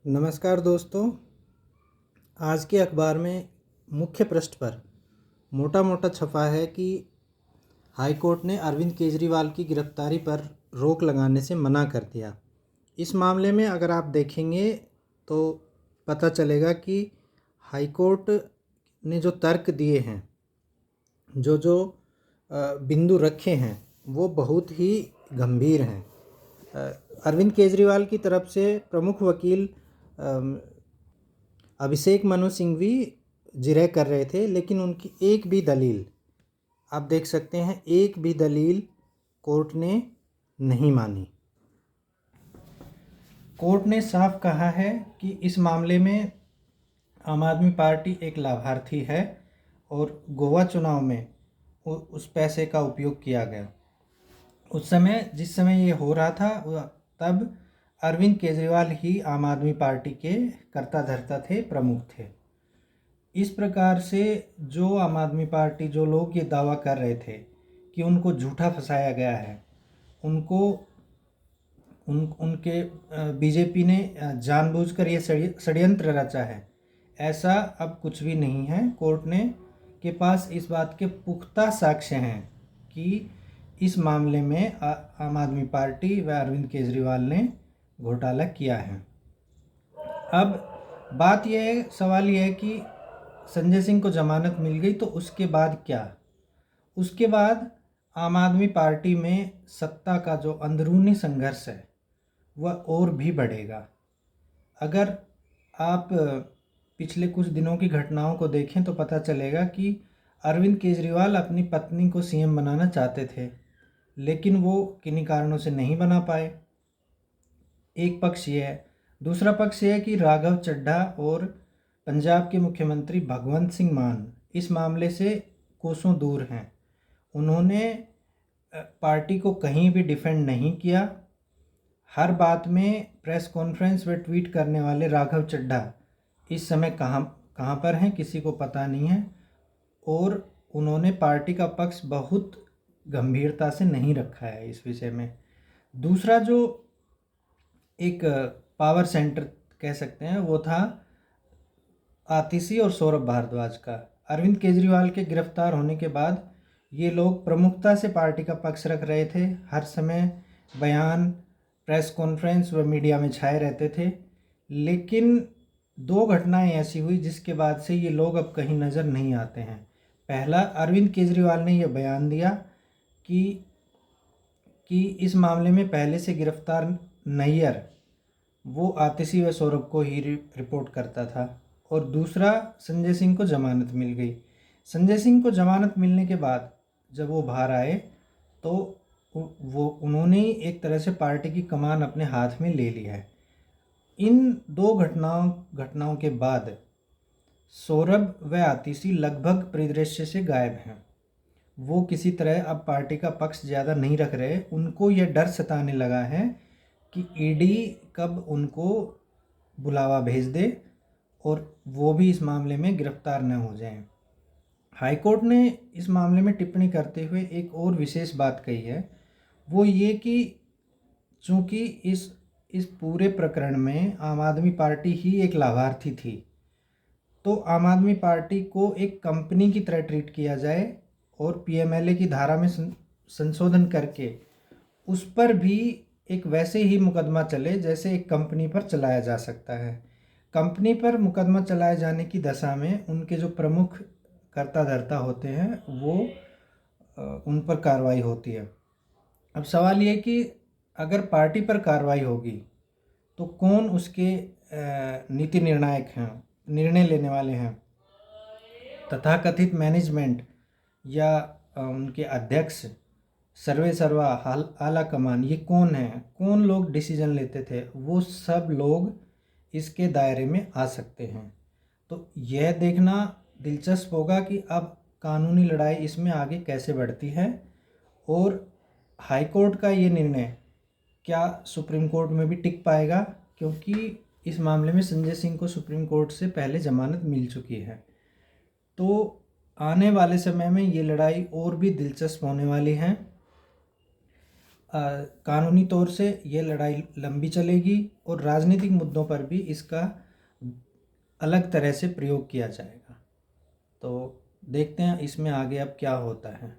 नमस्कार दोस्तों। आज के अखबार में मुख्य पृष्ठ पर मोटा मोटा छपा है कि हाई कोर्ट ने अरविंद केजरीवाल की गिरफ्तारी पर रोक लगाने से मना कर दिया। इस मामले में अगर आप देखेंगे तो पता चलेगा कि हाई कोर्ट ने जो तर्क दिए हैं, जो जो बिंदु रखे हैं, वो बहुत ही गंभीर हैं। अरविंद केजरीवाल की तरफ से प्रमुख वकील अभिषेक मनु सिंघवी जिरह कर रहे थे, लेकिन उनकी एक भी दलील, आप देख सकते हैं, एक भी दलील कोर्ट ने नहीं मानी। कोर्ट ने साफ कहा है कि इस मामले में आम आदमी पार्टी एक लाभार्थी है और गोवा चुनाव में उस पैसे का उपयोग किया गया। उस समय जिस समय ये हो रहा था तब अरविंद केजरीवाल ही आम आदमी पार्टी के कर्ता धर्ता थे, प्रमुख थे। इस प्रकार से जो आम आदमी पार्टी, जो लोग ये दावा कर रहे थे कि उनको झूठा फंसाया गया है, उनके बीजेपी ने जानबूझकर ये षड्यंत्र रचा है, ऐसा अब कुछ भी नहीं है। कोर्ट ने के पास इस बात के पुख्ता साक्ष्य हैं कि इस मामले में आम आदमी पार्टी व अरविंद केजरीवाल ने घोटाला किया है। अब बात यह है, सवाल यह है कि संजय सिंह को जमानत मिल गई तो उसके बाद क्या? उसके बाद आम आदमी पार्टी में सत्ता का जो अंदरूनी संघर्ष है वह और भी बढ़ेगा। अगर आप पिछले कुछ दिनों की घटनाओं को देखें तो पता चलेगा कि अरविंद केजरीवाल अपनी पत्नी को सीएम बनाना चाहते थे, लेकिन वो किन्हीं कारणों से नहीं बना पाए। एक पक्ष ये है। दूसरा पक्ष ये है कि राघव चड्ढा और पंजाब के मुख्यमंत्री भगवंत सिंह मान इस मामले से कोसों दूर हैं। उन्होंने पार्टी को कहीं भी डिफेंड नहीं किया। हर बात में प्रेस कॉन्फ्रेंस व ट्वीट करने वाले राघव चड्ढा इस समय कहाँ पर हैं किसी को पता नहीं है, और उन्होंने पार्टी का पक्ष बहुत गंभीरता से नहीं रखा है इस विषय में। दूसरा जो एक पावर सेंटर कह सकते हैं वो था आतिशी और सौरभ भारद्वाज का। अरविंद केजरीवाल के गिरफ्तार होने के बाद ये लोग प्रमुखता से पार्टी का पक्ष रख रहे थे, हर समय बयान, प्रेस कॉन्फ्रेंस व मीडिया में छाए रहते थे। लेकिन दो घटनाएं ऐसी हुई जिसके बाद से ये लोग अब कहीं नज़र नहीं आते हैं। पहला, अरविंद केजरीवाल ने यह बयान दिया कि इस मामले में पहले से गिरफ्तार नैयर वो आतिशी व सौरभ को ही रिपोर्ट करता था। और दूसरा, संजय सिंह को जमानत मिल गई। संजय सिंह को जमानत मिलने के बाद जब वो बाहर आए तो उन्होंने एक तरह से पार्टी की कमान अपने हाथ में ले ली है। इन दो घटनाओं के बाद सौरभ व आतिशी लगभग परिदृश्य से गायब हैं। वो किसी तरह अब पार्टी का पक्ष ज़्यादा नहीं रख रहे। उनको यह डर सताने लगा है कि ईडी कब उनको बुलावा भेज दे और वो भी इस मामले में गिरफ्तार न हो जाएं। हाईकोर्ट ने इस मामले में टिप्पणी करते हुए एक और विशेष बात कही है, वो ये कि चूँकि इस पूरे प्रकरण में आम आदमी पार्टी ही एक लाभार्थी थी, तो आम आदमी पार्टी को एक कंपनी की तरह ट्रीट किया जाए और पीएमएलए की धारा में संशोधन करके उस पर भी एक वैसे ही मुकदमा चले जैसे एक कंपनी पर चलाया जा सकता है। कंपनी पर मुकदमा चलाए जाने की दशा में उनके जो प्रमुख कर्ता धर्ता होते हैं वो उन पर कार्रवाई होती है। अब सवाल ये कि अगर पार्टी पर कार्रवाई होगी तो कौन उसके नीति निर्णायक हैं, निर्णय लेने वाले हैं? तथाकथित मैनेजमेंट या उनके अध्यक्ष, सर्वे सर्वा, आला कमान, ये कौन है? कौन लोग डिसीजन लेते थे? वो सब लोग इसके दायरे में आ सकते हैं। तो यह देखना दिलचस्प होगा कि अब कानूनी लड़ाई इसमें आगे कैसे बढ़ती है और हाई कोर्ट का ये निर्णय क्या सुप्रीम कोर्ट में भी टिक पाएगा, क्योंकि इस मामले में संजय सिंह को सुप्रीम कोर्ट से पहले जमानत मिल चुकी है। तो आने वाले समय में ये लड़ाई और भी दिलचस्प होने वाली है। कानूनी तौर से ये लड़ाई लंबी चलेगी और राजनीतिक मुद्दों पर भी इसका अलग तरह से प्रयोग किया जाएगा। तो देखते हैं इसमें आगे अब क्या होता है।